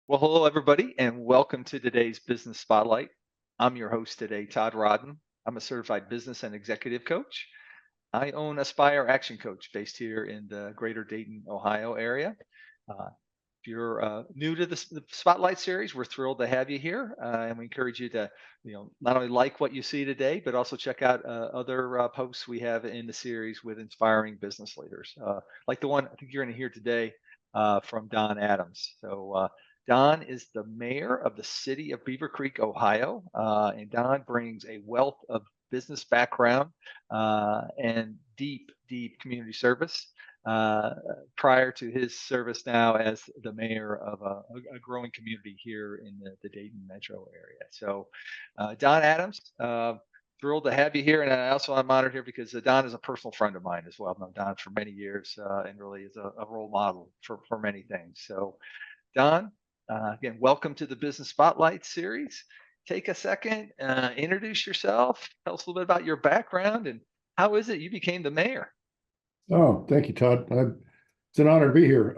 Well, hello, everybody, and welcome to today's Business Spotlight. I'm your host today, Todd Rodden. I'm a certified business and executive coach. I own Aspire Action Coach based here in the greater Dayton, Ohio area. If you're new to the Spotlight series, we're thrilled to have you here, and we encourage you to, not only like what you see today, but also check out other posts we have in the series with inspiring business leaders, like the one I think you're going to hear today from Don Adams. So Don is the mayor of the city of Beavercreek, Ohio, and Don brings a wealth of business background and deep community service. Prior to his service now as the mayor of a growing community here in the Dayton metro area. So, Don Adams, thrilled to have you here. And I also I'm honored here because Don is a personal friend of mine as well. I've known Don for many years and really is a role model for many things. So, Don, again, welcome to the Business Spotlight series. Take a second, introduce yourself, tell us a little bit about your background and how is it you became the mayor? Oh, thank you, Todd. It's an honor to be here.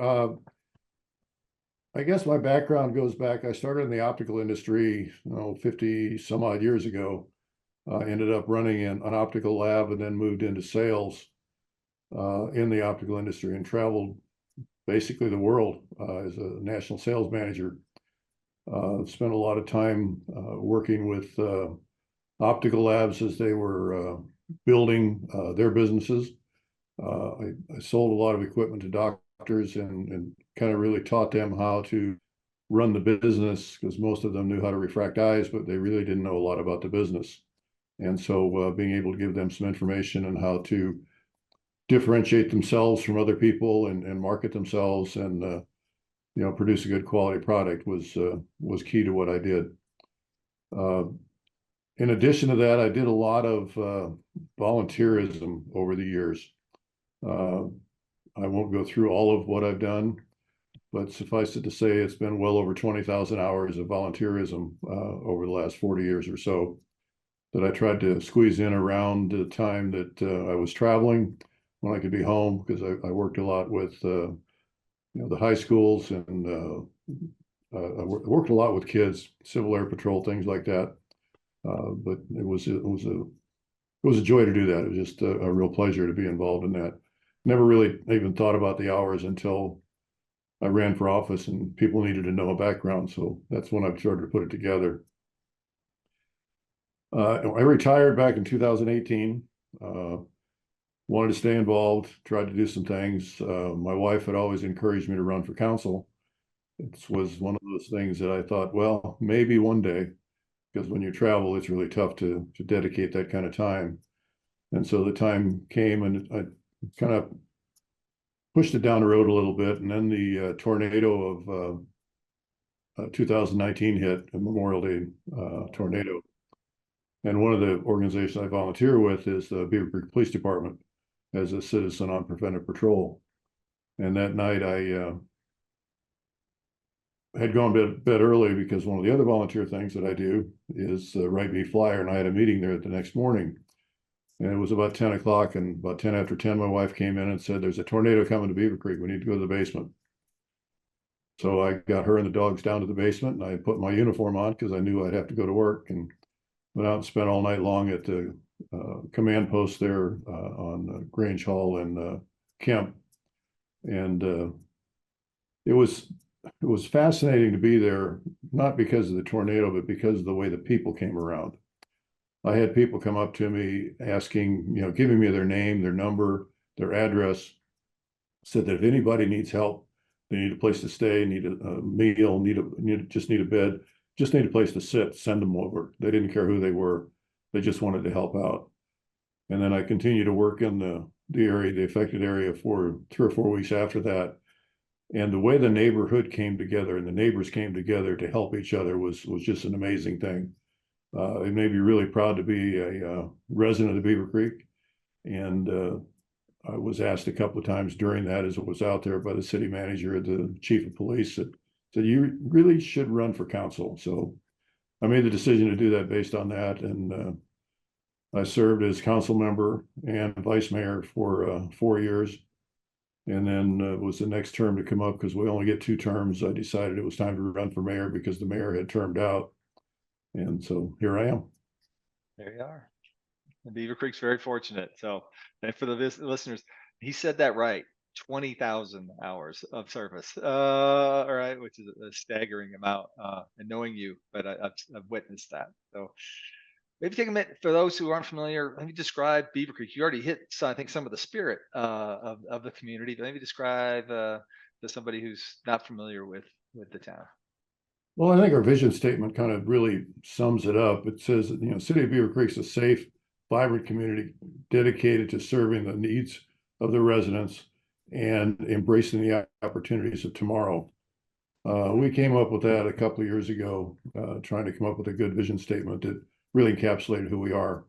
I guess my background goes back. I started in the optical industry, 50 some odd years ago. I ended up running an optical lab and then moved into sales in the optical industry and traveled basically the world as a national sales manager. Spent a lot of time working with optical labs as they were building their businesses. I sold a lot of equipment to doctors and kind of really taught them how to run the business because most of them knew how to refract eyes, but they really didn't know a lot about the business. And so being able to give them some information on how to differentiate themselves from other people and market themselves and produce a good quality product was key to what I did. In addition to that, I did a lot of volunteerism over the years. I won't go through all of what I've done, but suffice it to say, it's been well over 20,000 hours of volunteerism over the last 40 years or so that I tried to squeeze in around the time that I was traveling when I could be home because I worked a lot with the high schools and I worked a lot with kids, Civil Air Patrol, things like that. But it was a joy to do that. It was just a real pleasure to be involved in that. Never really even thought about the hours until I ran for office and people needed to know a background. So that's when I started to put it together. I retired back in 2018. Wanted to stay involved, tried to do some things. My wife had always encouraged me to run for council. It was one of those things that I thought, well, maybe one day, because when you travel, it's really tough to dedicate that kind of time. And so the time came and I kind of pushed it down the road a little bit. And then the tornado of 2019 hit, a Memorial Day tornado. And one of the organizations I volunteer with is the Beavercreek Police Department as a citizen on preventive patrol. And that night I had gone to bed early because one of the other volunteer things that I do is write me flyer, and I had a meeting there the next morning. And it was about 10 o'clock, and about 10 after 10, my wife came in and said, there's a tornado coming to Beavercreek. We need to go to the basement. So I got her and the dogs down to the basement, and I put my uniform on because I knew I'd have to go to work, and went out and spent all night long at the command post there on Grange Hall and Kemp. And it was fascinating to be there, not because of the tornado, but because of the way the people came around. I had people come up to me asking, giving me their name, their number, their address, said that if anybody needs help, they need a place to stay, need a meal, just need a bed, just need a place to sit, send them over. They didn't care who they were. They just wanted to help out. And then I continued to work in the area, the affected area for 3 or 4 weeks after that. And the way the neighborhood came together and the neighbors came together to help each other was just an amazing thing. It made me really proud to be a resident of Beavercreek. And I was asked a couple of times during that as it was out there by the city manager, the chief of police, that you really should run for council. So I made the decision to do that based on that. And I served as council member and vice mayor for 4 years. And then it was the next term to come up because we only get 2 terms. I decided it was time to run for mayor because the mayor had termed out. And so here I am. There you are. And Beaver Creek's very fortunate. So, and for the listeners, he said that right. 20,000 hours of service. All right, which is a staggering amount. And knowing you, but I've witnessed that. So maybe take a minute for those who aren't familiar. Maybe describe Beaver Creek. You already hit, I think, some of the spirit of the community. But maybe describe to somebody who's not familiar with the town. Well, I think our vision statement kind of really sums it up. It says that, City of Beaver Creek is a safe, vibrant community dedicated to serving the needs of the residents and embracing the opportunities of tomorrow. We came up with that a couple of years ago, trying to come up with a good vision statement that really encapsulated who we are.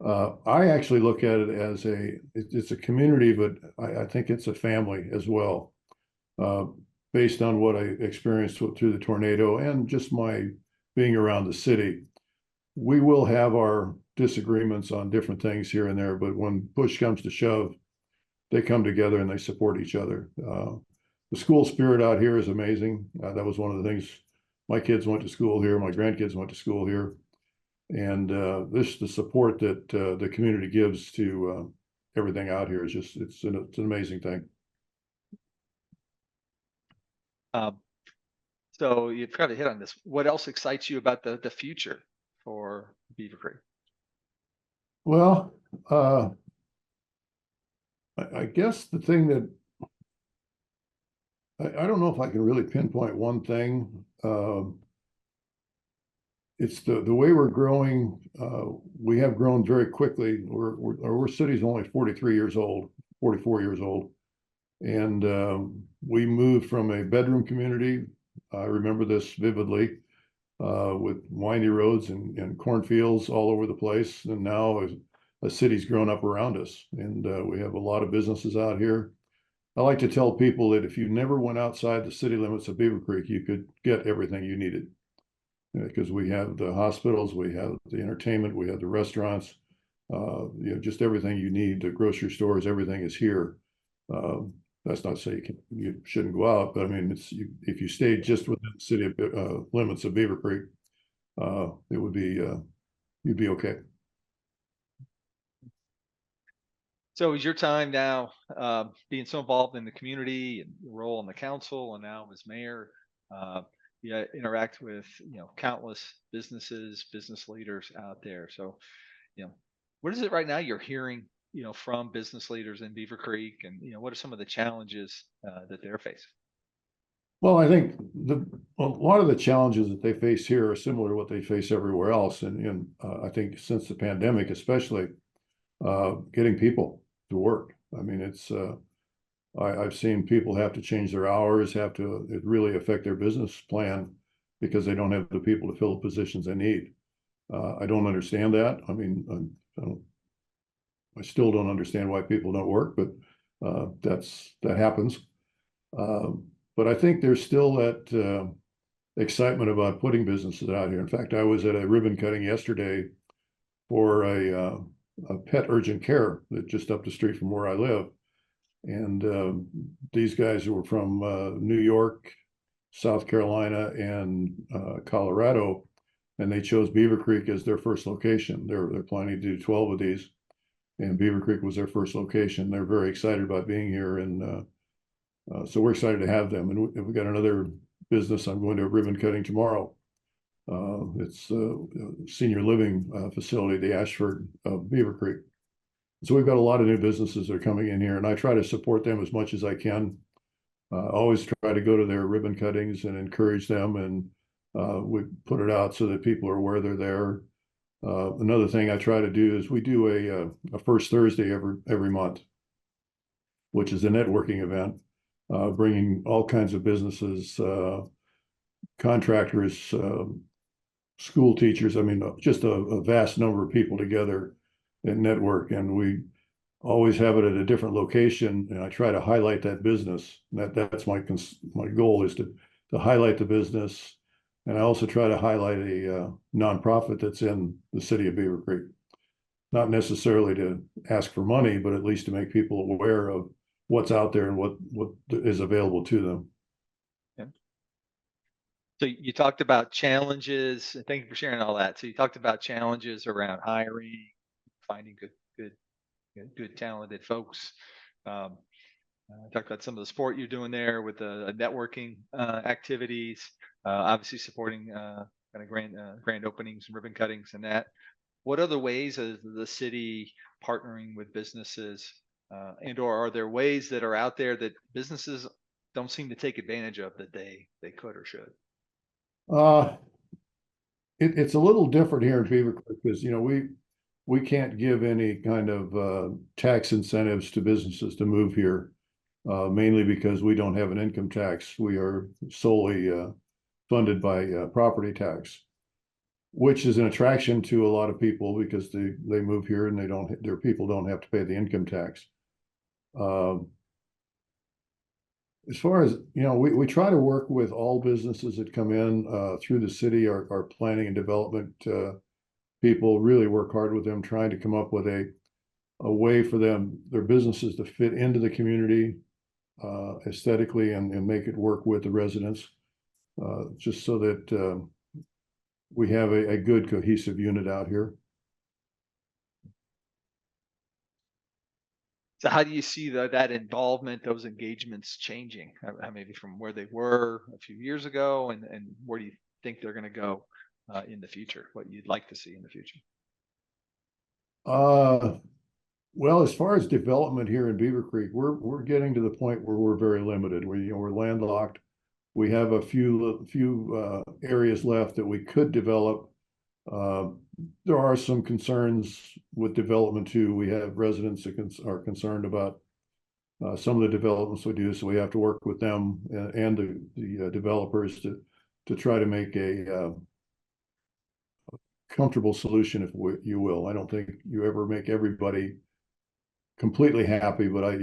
I actually look at it as it's a community, but I think it's a family as well. Based on what I experienced through the tornado and just my being around the city. We will have our disagreements on different things here and there, but when push comes to shove, they come together and they support each other. The school spirit out here is amazing. That was one of the things. My kids went to school here. My grandkids went to school here. And the support that the community gives to everything out here is just, it's an amazing thing. So you've got to hit on this. What else excites you about the future for Beaver Creek? Well, I guess the thing that I don't know if I can really pinpoint one thing. It's the way we're growing. We have grown very quickly. Our city's only 43 years old, 44 years old. And we moved from a bedroom community. I remember this vividly, with windy roads and cornfields all over the place. And now a city's grown up around us, and we have a lot of businesses out here. I like to tell people that if you never went outside the city limits of Beaver Creek, you could get everything you needed. Because we have the hospitals, we have the entertainment, we have the restaurants, just everything you need, the grocery stores, everything is here. That's not to say you shouldn't go out, but I mean, if you stayed just within the city limits of Beaver Creek, it would be you'd be okay. So is your time now being so involved in the community and your role on the council and now as mayor, you interact with countless businesses, business leaders out there. So what is it right now you're hearing from business leaders in Beaver Creek, and what are some of the challenges that they're facing? Well, I think a lot of the challenges that they face here are similar to what they face everywhere else, and I think since the pandemic, especially getting people to work. I mean, it's I've seen people have to change their hours, it really affect their business plan because they don't have the people to fill the positions they need. I don't understand that. I mean, I still don't understand why people don't work, but that happens. But I think there's still that excitement about putting businesses out here. In fact, I was at a ribbon cutting yesterday for a pet urgent care that just up the street from where I live. And these guys were from New York, South Carolina, and Colorado, and they chose Beaver Creek as their first location. They're planning to do 12 of these, and Beaver Creek was their first location. They're very excited about being here, and so we're excited to have them. And we've got another business. I'm going to a ribbon cutting tomorrow. It's a senior living facility, the Ashford of Beaver Creek. So we've got a lot of new businesses that are coming in here, and I try to support them as much as I can. Always try to go to their ribbon cuttings and encourage them, and we put it out so that people are aware they're there. Another thing I try to do is we do a first Thursday every month, which is a networking event, bringing all kinds of businesses, contractors, school teachers. I mean, just a vast number of people together and network. And we always have it at a different location. And I try to highlight that business. That's my goal is to highlight the business. And I also try to highlight a nonprofit that's in the city of Beaver Creek. Not necessarily to ask for money, but at least to make people aware of what's out there and what is available to them. Yeah. So you talked about challenges, and thank you for sharing all that. So you talked about challenges around hiring, finding good talented folks. Um, talked about some of the sport you're doing there with the networking activities, obviously supporting kind of grand openings and ribbon cuttings and that. What other ways is the city partnering with businesses, and/or are there ways that are out there that businesses don't seem to take advantage of that they could or should? Uh, it's a little different here in Beavercreek because, we can't give any kind of tax incentives to businesses to move here, mainly because we don't have an income tax. We are solely funded by property tax, which is an attraction to a lot of people because they move here and their people don't have to pay the income tax. Um, as far as, we try to work with all businesses that come in through the city. Our planning and development people really work hard with them, trying to come up with a way for their businesses to fit into the community aesthetically and make it work with the residents, just so that we have a good cohesive unit out here. So how do you see that involvement, those engagements changing? Maybe from where they were a few years ago, and where do you think they're going to go in the future? What you'd like to see in the future? Uh, well, as far as development here in Beavercreek, we're getting to the point where we're very limited. We're landlocked. We have a few areas left that we could develop. Uh, there are some concerns with development too. We have residents that are concerned about some of the developments we do, so we have to work with them and the developers to try to make a comfortable solution, if you will. I don't think you ever make everybody completely happy, but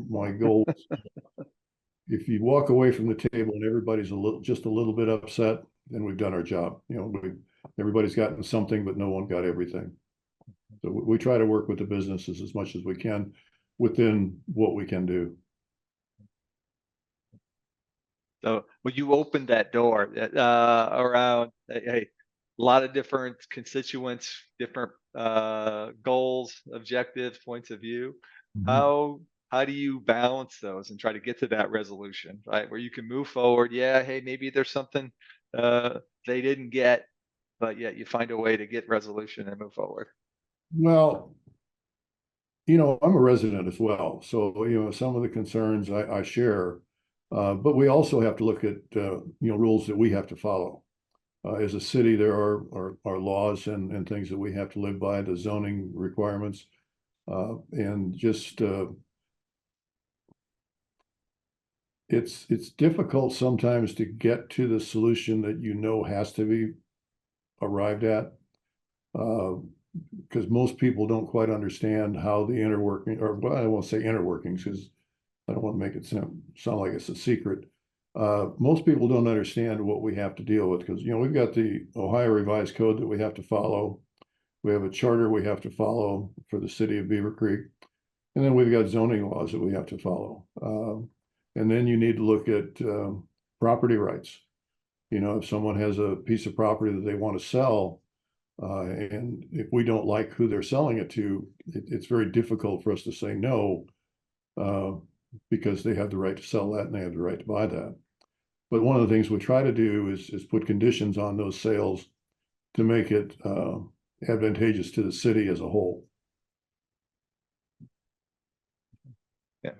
my goal is if you walk away from the table and everybody's just a little bit upset, then we've done our job. Everybody's gotten something, but no one got everything. So we try to work with the businesses as much as we can within what we can do. So when you opened that door around, hey, a lot of different constituents, different goals, objectives, points of view. Mhm. How do you balance those and try to get to that resolution, right? Where you can move forward. Yeah, hey, maybe there's something uh, they didn't get, but yet you find a way to get resolution and move forward. Well, I'm a resident as well, so some of the concerns I share, but we also have to look at rules that we have to follow. As a city, there are laws and things that we have to live by, the zoning requirements, and just it's difficult sometimes to get to the solution that has to be arrived at. Because most people don't quite understand how the inner working, or well, I won't say inner workings because I don't want to make it sound like it's a secret. Most people don't understand what we have to deal with because we've got the Ohio Revised Code that we have to follow. We have a charter we have to follow for the city of Beavercreek, and then we've got zoning laws that we have to follow. And then you need to look at property rights. If someone has a piece of property that they want to sell, and if we don't like who they're selling it to, it's very difficult for us to say no, uh, because they have the right to sell that and they have the right to buy that. But one of the things we try to do is put conditions on those sales to make it advantageous to the city as a whole. Yeah,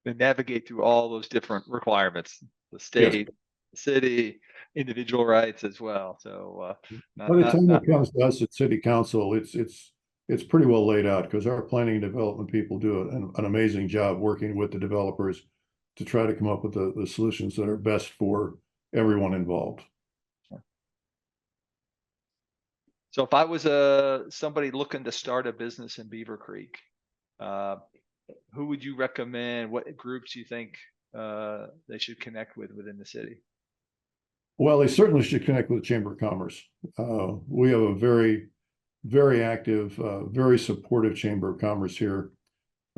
and navigate through all those different requirements, the Yes. state, the city, individual rights as well. So By not the not time not it comes to us at city council, it's pretty well laid out because our planning and development people do an amazing job working with the developers to try to come up with the solutions that are best for everyone involved. So if I was somebody looking to start a business in Beaver Creek, uh, who would you recommend? What groups you think they should connect with within the city? Well, they certainly should connect with the Chamber of Commerce. We have a very, very active, very supportive Chamber of Commerce here.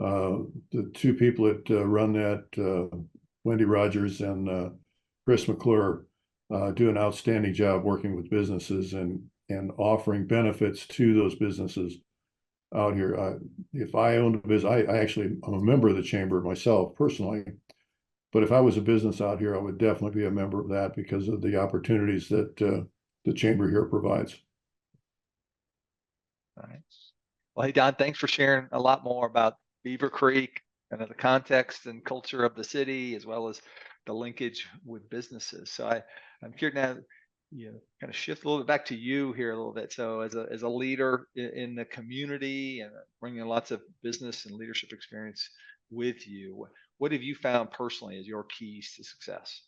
The two people that run that, Wendy Rogers and Chris McClure, do an outstanding job working with businesses and offering benefits to those businesses out here. If I owned a business, I'm a member of the chamber myself personally, but if I was a business out here, I would definitely be a member of that because of the opportunities that the chamber here provides. All right. Well, hey, Don, thanks for sharing a lot more about Beaver Creek and the context and culture of the city, as well as the linkage with businesses. So I'm here now, kind of shift a little bit back to you here a little bit. So as a leader in the community and bringing lots of business and leadership experience with you, what have you found personally as your keys to success?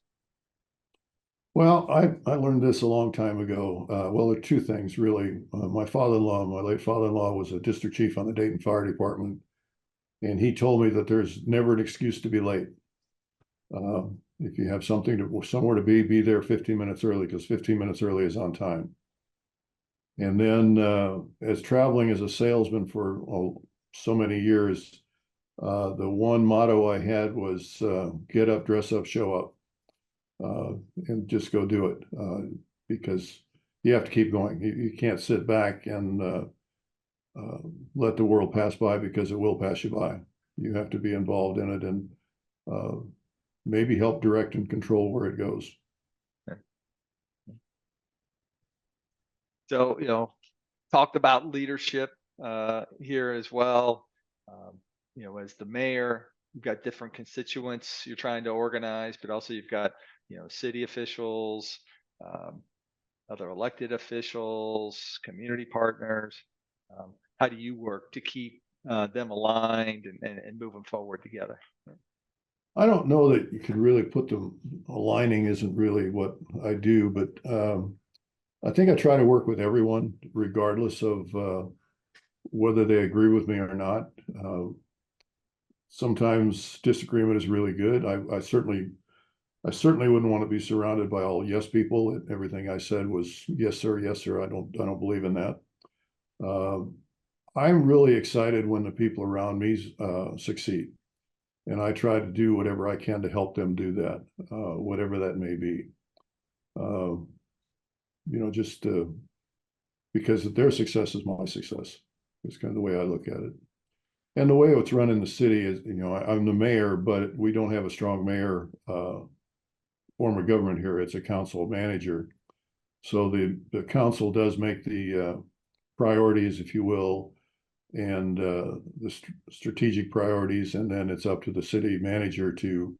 Well, I learned this a long time ago. Well, there are two things really. My father-in-law, my late father-in-law, was a district chief on the Dayton Fire Department, and he told me that there's never an excuse to be late. If you have somewhere to be there 15 minutes early, because 15 minutes early is on time. And then, as traveling as a salesman for so many years, the one motto I had was get up, dress up, show up. And just go do it, because you have to keep going. You can't sit back and let the world pass by, because it will pass you by. You have to be involved in it and maybe help direct and control where it goes. So, talked about leadership here as well. As the mayor, you've got different constituents you're trying to organize, but also you've got, city officials, other elected officials, community partners. How do you work to keep them aligned and moving forward together? I don't know that you could really put them, aligning isn't really what I do, but I think I try to work with everyone, regardless of whether they agree with me or not. Sometimes disagreement is really good. I certainly wouldn't want to be surrounded by all yes people. Everything I said was yes sir, yes sir. I don't believe in that. I'm really excited when the people around me succeed, and I try to do whatever I can to help them do that, whatever that may be. Just because their success is my success. It's kind of the way I look at it. And the way it's run in the city is, I'm the mayor, but we don't have a strong mayor form of government here. It's a council manager. So the council does make the priorities, if you will, and the strategic priorities, and then it's up to the city manager to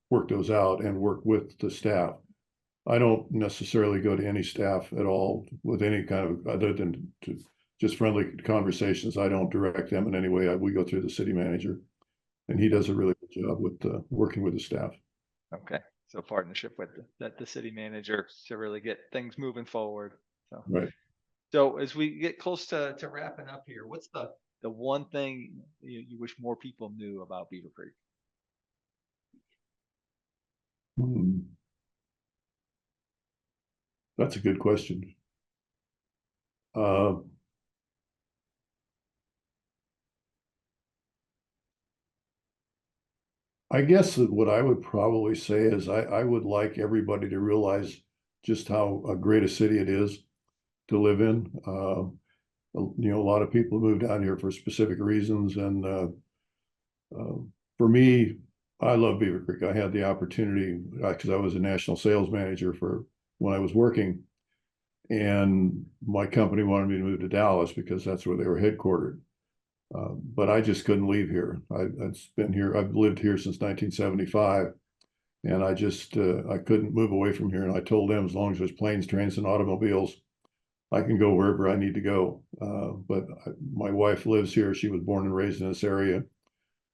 work those out and work with the staff. I don't necessarily go to any staff at all with any kind of, other than to just friendly conversations. I don't direct them in any way. We go through the city manager, and he does a really good job with working with the staff. Okay, so partnership with the city manager to really get things moving forward. So, right. So as we get close to wrapping up here, what's the one thing you wish more people knew about Beaver Creek? That's a good question. I guess that what I would probably say is I would like everybody to realize just how great a city it is to live in. A lot of people move down here for specific reasons, and for me, I love Beaver Creek. I had the opportunity, because I was a national sales manager for when I was working, and my company wanted me to move to Dallas because that's where they were headquartered. But I just couldn't leave here. I've lived here since 1975, and I couldn't move away from here. And I told them, as long as there's planes, trains, and automobiles, I can go wherever I need to go. But my wife lives here. She was born and raised in this area,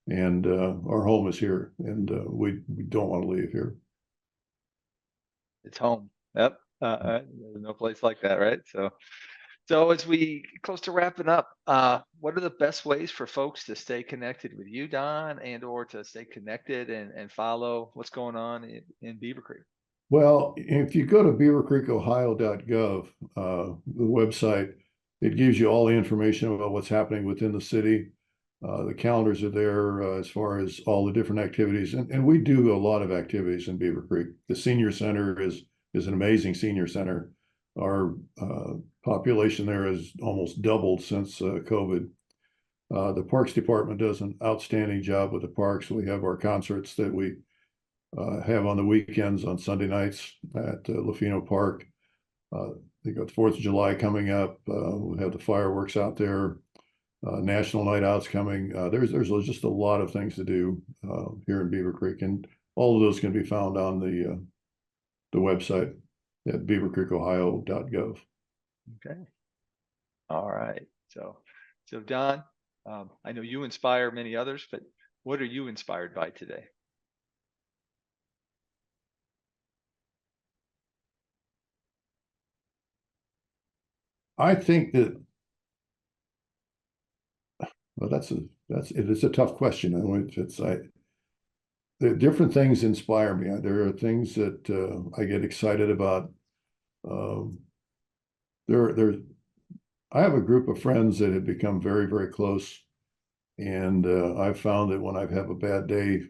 and our home is here, and we don't want to leave here. It's home. Yep. There's no place like that, right? So as we get close to wrapping up, what are the best ways for folks to stay connected with you, Don, and or to stay connected and follow what's going on in Beaver Creek? Well, if you go to beavercreekohio.gov, the website, it gives you all the information about what's happening within the city. The calendars are there as far as all the different activities, and we do a lot of activities in Beavercreek. The senior center is an amazing senior center. Our population there has almost doubled since COVID. The Parks Department does an outstanding job with the parks. We have our concerts that we have on the weekends on Sunday nights at Lafino Park. They got the 4th of July coming up. We have the fireworks out there. National night outs coming. There's just a lot of things to do here in Beavercreek, and all of those can be found on the website at beavercreekohio.gov. Okay. All right. So Don, I know you inspire many others, but what are you inspired by today? I think that, well, it's a tough question. The different things inspire me. There are things that I get excited about. Um, I have a group of friends that have become very, very close, and I've found that when I have a bad day,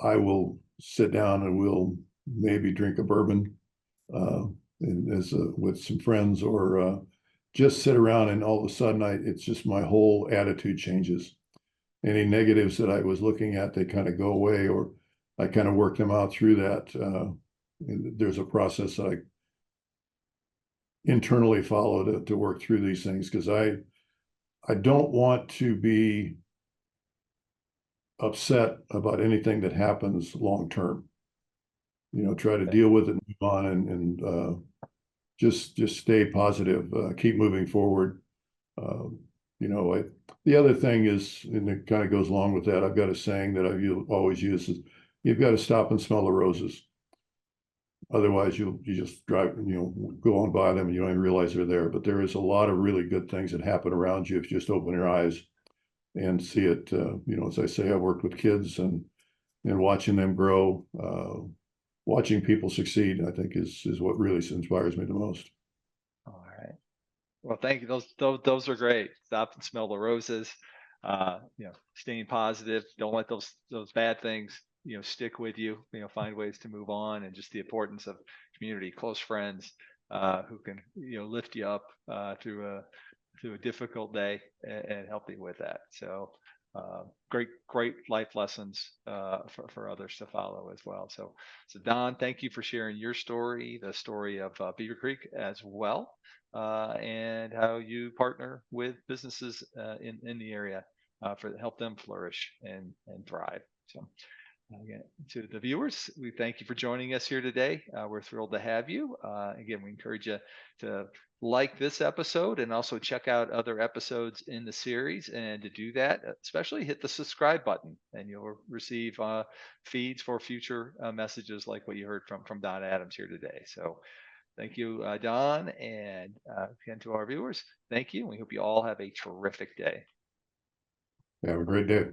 I will sit down and we'll maybe drink a bourbon uh, with some friends, or just sit around, and all of a sudden, it's just my whole attitude changes. Any negatives that I was looking at, they kind of go away, or I kind of work them out through that. There's a process that I internally follow to work through these things, because I don't want to be upset about anything that happens long term. Try to deal with it, move on, and just stay positive, keep moving forward. The other thing is, and it kind of goes along with that, I've got a saying that I always use is, you've got to stop and smell the roses. Otherwise, you just drive, go on by them and you don't even realize they're there. But there is a lot of really good things that happen around you if you just open your eyes and see it. As I say, I've worked with kids, and watching them grow, watching people succeed, I think is what really inspires me the most. All right. Well, thank you. Those are great. Stop and smell the roses. Staying positive. Don't let those bad things stick with you. Find ways to move on, and just the importance of community, close friends who can lift you up through a difficult day, and help you with that. So great life lessons for others to follow as well. So Don, thank you for sharing your story, the story of Beavercreek as well, and how you partner with businesses in the area for help them flourish and thrive. So again, to the viewers, we thank you for joining us here today. We're thrilled to have you. Again, we encourage you to like this episode, and also check out other episodes in the series. And to do that, especially hit the subscribe button, and you'll receive feeds for future messages like what you heard from Don Adams here today. So thank you, Don, and again to our viewers, thank you. We hope you all have a terrific day. Have a great day.